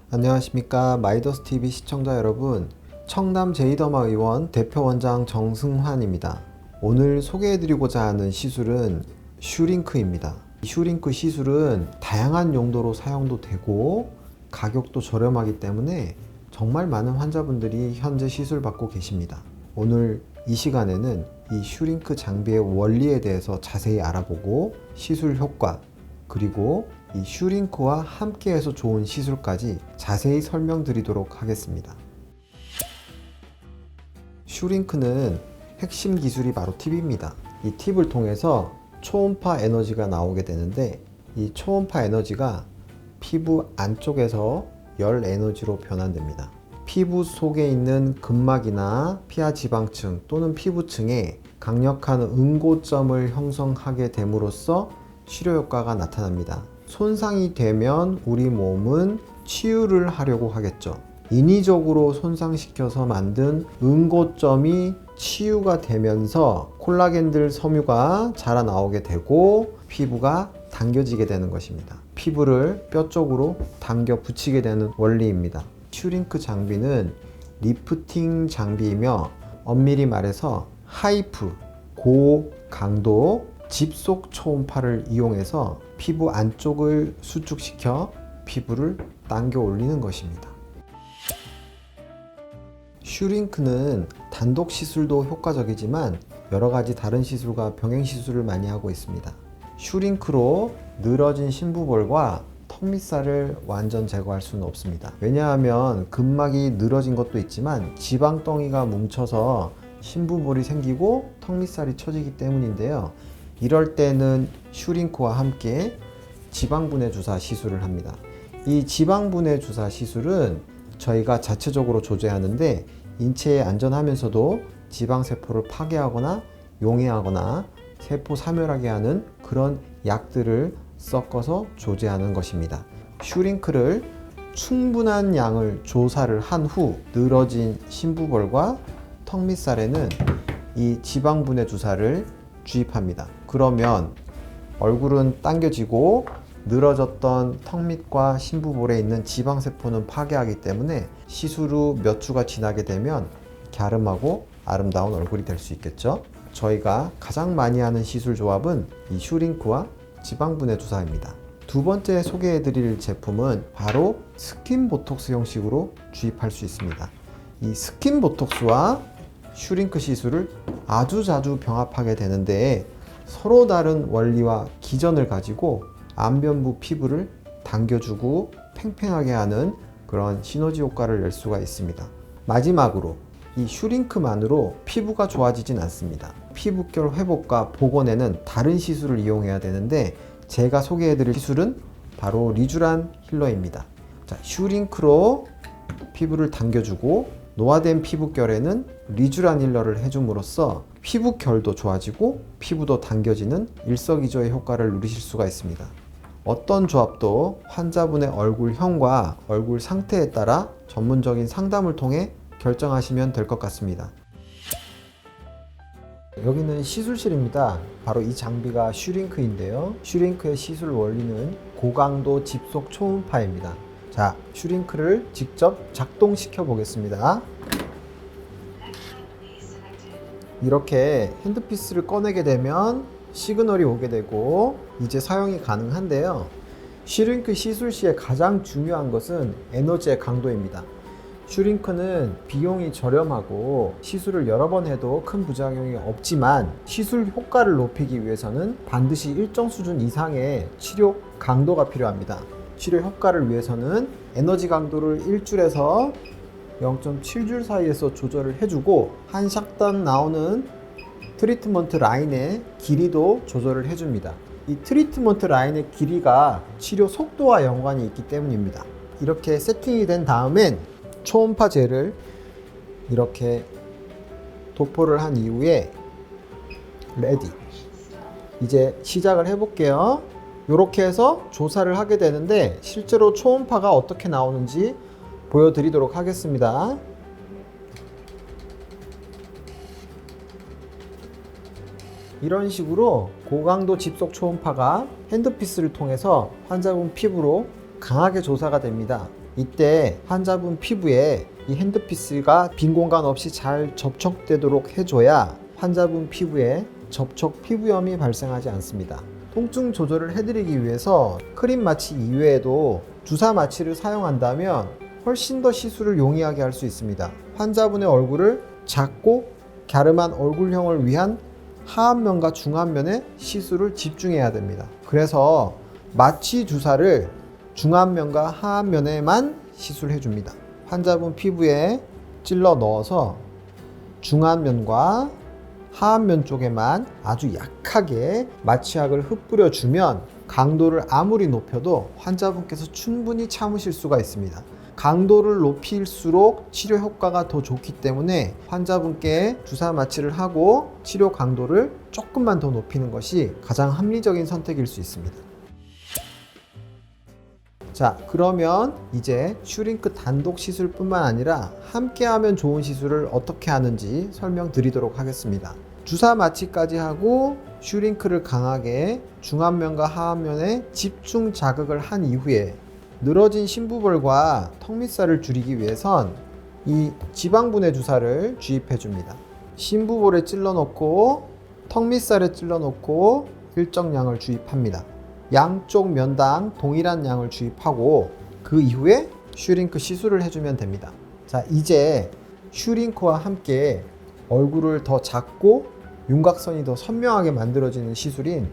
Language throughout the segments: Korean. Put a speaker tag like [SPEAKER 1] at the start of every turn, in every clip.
[SPEAKER 1] 안녕하십니까 마이더스TV 시청자 여러분, 청담 제이더마 의원 대표원장 정승환입니다. 오늘 소개해드리고자 하는 시술은 슈링크입니다. 슈링크 시술은 다양한 용도로 사용도 되고 가격도 저렴하기 때문에 정말 많은 환자분들이 현재 시술 받고 계십니다. 오늘 이 시간에는 이 슈링크 장비의 원리에 대해서 자세히 알아보고 시술 효과, 그리고 이 슈링크와 함께해서 좋은 시술까지 자세히 설명드리도록 하겠습니다. 슈링크는 핵심 기술이 바로 팁입니다. 이 팁을 통해서 초음파 에너지가 나오게 되는데, 이 초음파 에너지가 피부 안쪽에서 열 에너지로 변환됩니다. 피부 속에 있는 근막이나 피하 지방층 또는 피부층에 강력한 응고점을 형성하게 됨으로써 치료 효과가 나타납니다. 손상이 되면 우리 몸은 치유를 하려고 하겠죠. 인위적으로 손상시켜서 만든 응고점이 치유가 되면서 콜라겐들 섬유가 자라나오게 되고 피부가 당겨지게 되는 것입니다. 피부를 뼈 쪽으로 당겨 붙이게 되는 원리입니다. 슈링크 장비는 리프팅 장비이며 엄밀히 말해서 하이프, 고강도 집속 초음파를 이용해서 피부 안쪽을 수축시켜 피부를 당겨 올리는 것입니다. 슈링크는 단독 시술도 효과적이지만 여러 가지 다른 시술과 병행 시술을 많이 하고 있습니다. 슈링크로 늘어진 심부볼과 턱밑살을 완전 제거할 수는 없습니다. 왜냐하면 근막이 늘어진 것도 있지만 지방덩이가 뭉쳐서 심부볼이 생기고 턱밑살이 처지기 때문인데요. 이럴 때는 슈링크와 함께 지방분해 주사 시술을 합니다. 이 지방분해 주사 시술은 저희가 자체적으로 조제하는데 인체에 안전하면서도 지방세포를 파괴하거나 용해하거나 세포 사멸하게 하는 그런 약들을 섞어서 조제하는 것입니다. 슈링크를 충분한 양을 조사를 한 후 늘어진 심부볼과 턱밑살에는 이 지방분해 주사를 주입합니다. 그러면 얼굴은 당겨지고 늘어졌던 턱밑과 심부볼에 있는 지방세포는 파괴하기 때문에 시술 후 몇 주가 지나게 되면 갸름하고 아름다운 얼굴이 될 수 있겠죠. 저희가 가장 많이 하는 시술 조합은 이 슈링크와 지방분해 주사입니다. 두 번째 소개해 드릴 제품은 바로 스킨 보톡스 형식으로 주입할 수 있습니다. 이 스킨 보톡스와 슈링크 시술을 아주 자주 병합하게 되는데 서로 다른 원리와 기전을 가지고 안면부 피부를 당겨주고 팽팽하게 하는 그런 시너지 효과를 낼 수가 있습니다. 마지막으로 이 슈링크만으로 피부가 좋아지진 않습니다. 피부결 회복과 복원에는 다른 시술을 이용해야 되는데 제가 소개해드릴 시술은 바로 리쥬란 힐러입니다. 자, 슈링크로 피부를 당겨주고 노화된 피부결에는 리쥬란 힐러를 해줌으로써 피부결도 좋아지고 피부도 당겨지는 일석이조의 효과를 누리실 수가 있습니다. 어떤 조합도 환자분의 얼굴형과 얼굴 상태에 따라 전문적인 상담을 통해 결정하시면 될 것 같습니다. 여기는 시술실입니다. 바로 이 장비가 슈링크인데요. 슈링크의 시술 원리는 고강도 집속 초음파입니다. 자, 슈링크를 직접 작동시켜 보겠습니다. 이렇게 핸드피스를 꺼내게 되면 시그널이 오게 되고 이제 사용이 가능한데요. 슈링크 시술 시에 가장 중요한 것은 에너지의 강도입니다. 슈링크는 비용이 저렴하고 시술을 여러 번 해도 큰 부작용이 없지만 시술 효과를 높이기 위해서는 반드시 일정 수준 이상의 치료 강도가 필요합니다. 치료 효과를 위해서는 에너지 강도를 1줄에서 0.7줄 사이에서 조절을 해주고 한 샷단 나오는 트리트먼트 라인의 길이도 조절을 해줍니다. 이 트리트먼트 라인의 길이가 치료 속도와 연관이 있기 때문입니다. 이렇게 세팅이 된 다음엔 초음파 젤을 이렇게 도포를 한 이후에 레디, 이제 시작을 해볼게요. 이렇게 해서 조사를 하게 되는데 실제로 초음파가 어떻게 나오는지 보여드리도록 하겠습니다. 이런 식으로 고강도 집속 초음파가 핸드피스를 통해서 환자분 피부로 강하게 조사가 됩니다. 이때 환자분 피부에 이 핸드피스가 빈 공간 없이 잘 접촉되도록 해줘야 환자분 피부에 접촉 피부염이 발생하지 않습니다. 통증 조절을 해드리기 위해서 크림 마취 이외에도 주사 마취를 사용한다면 훨씬 더 시술을 용이하게 할 수 있습니다. 환자분의 얼굴을 작고 갸름한 얼굴형을 위한 하안면과 중안면에 시술을 집중해야 됩니다. 그래서 마취 주사를 중안면과 하안면에만 시술해 줍니다. 환자분 피부에 찔러 넣어서 중안면과 하안면 쪽에만 아주 약하게 마취약을 흩뿌려 주면 강도를 아무리 높여도 환자분께서 충분히 참으실 수가 있습니다. 강도를 높일수록 치료 효과가 더 좋기 때문에 환자분께 주사 마취를 하고 치료 강도를 조금만 더 높이는 것이 가장 합리적인 선택일 수 있습니다. 자, 그러면 이제 슈링크 단독 시술뿐만 아니라 함께 하면 좋은 시술을 어떻게 하는지 설명드리도록 하겠습니다. 주사 마취까지 하고 슈링크를 강하게 중안면과 하안면에 집중 자극을 한 이후에 늘어진 심부볼과 턱밑살을 줄이기 위해선 이 지방분해 주사를 주입해 줍니다. 심부볼에 찔러 놓고 턱밑살에 찔러 놓고 일정량을 주입합니다. 양쪽 면당 동일한 양을 주입하고 그 이후에 슈링크 시술을 해주면 됩니다. 자, 이제 슈링크와 함께 얼굴을 더 작고 윤곽선이 더 선명하게 만들어지는 시술인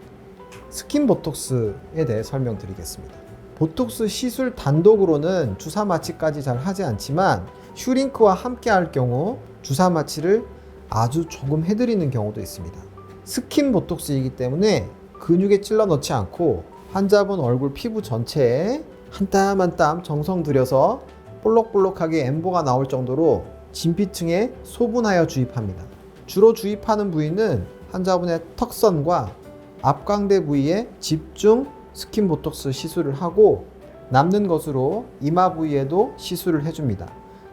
[SPEAKER 1] 스킨 보톡스에 대해 설명드리겠습니다. 보톡스 시술 단독으로는 주사 마취까지 잘 하지 않지만 슈링크와 함께 할 경우 주사 마취를 아주 조금 해드리는 경우도 있습니다. 스킨 보톡스이기 때문에 근육에 찔러 넣지 않고 환자분 얼굴 피부 전체에 한 땀 한 땀 정성 들여서 볼록볼록하게 엠보가 나올 정도로 진피층에 소분하여 주입합니다. 주로 주입하는 부위는 환자분의 턱선과 앞광대 부위에 집중 스킨 보톡스 시술을 하고 남는 것으로 이마 부위에도 시술을 해줍니다.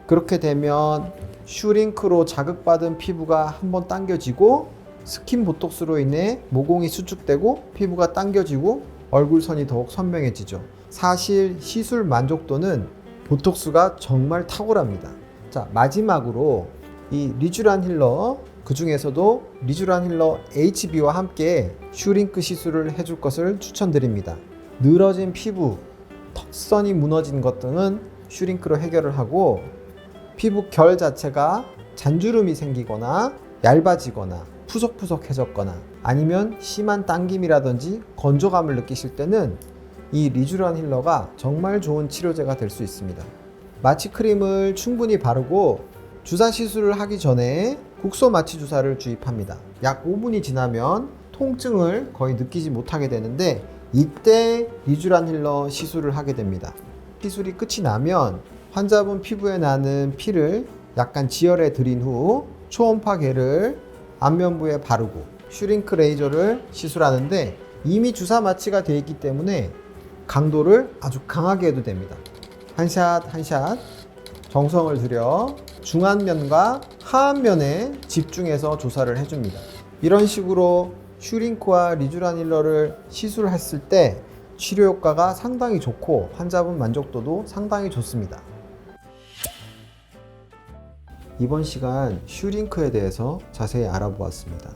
[SPEAKER 1] 그렇게 되면 슈링크로 자극받은 피부가 한번 당겨지고 스킨 보톡스로 인해 모공이 수축되고 피부가 당겨지고 얼굴선이 더욱 선명해지죠. 사실 시술 만족도는 보톡스가 정말 탁월합니다. 자, 마지막으로 이 리쥬란 힐러, 그 중에서도 리쥬란 힐러 HB와 함께 슈링크 시술을 해줄 것을 추천드립니다. 늘어진 피부, 턱선이 무너진 것 등은 슈링크로 해결을 하고 피부 결 자체가 잔주름이 생기거나 얇아지거나 푸석푸석해졌거나 아니면 심한 당김이라든지 건조감을 느끼실 때는 이 리쥬란 힐러가 정말 좋은 치료제가 될 수 있습니다. 마취 크림을 충분히 바르고 주사 시술을 하기 전에 국소 마취 주사를 주입합니다. 약 5분이 지나면 통증을 거의 느끼지 못하게 되는데 이때 리쥬란 힐러 시술을 하게 됩니다. 시술이 끝이 나면 환자분 피부에 나는 피를 약간 지혈해 드린 후 초음파 겔을 안면부에 바르고 슈링크 레이저를 시술하는데 이미 주사 마취가 되어 있기 때문에 강도를 아주 강하게 해도 됩니다. 한 샷 한 샷 정성을 들여 중안면과 하안면에 집중해서 조사를 해줍니다. 이런 식으로 슈링크와 리쥬란 힐러를 시술했을 때 치료 효과가 상당히 좋고 환자분 만족도도 상당히 좋습니다. 이번 시간 슈링크에 대해서 자세히 알아보았습니다.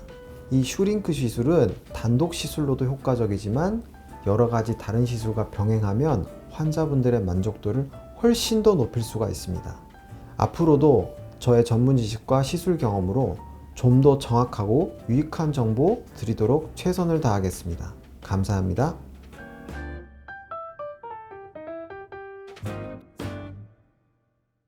[SPEAKER 1] 이 슈링크 시술은 단독 시술로도 효과적이지만 여러 가지 다른 시술과 병행하면 환자분들의 만족도를 훨씬 더 높일 수가 있습니다. 앞으로도 저의 전문 지식과 시술 경험으로 좀 더 정확하고 유익한 정보 드리도록 최선을 다하겠습니다. 감사합니다.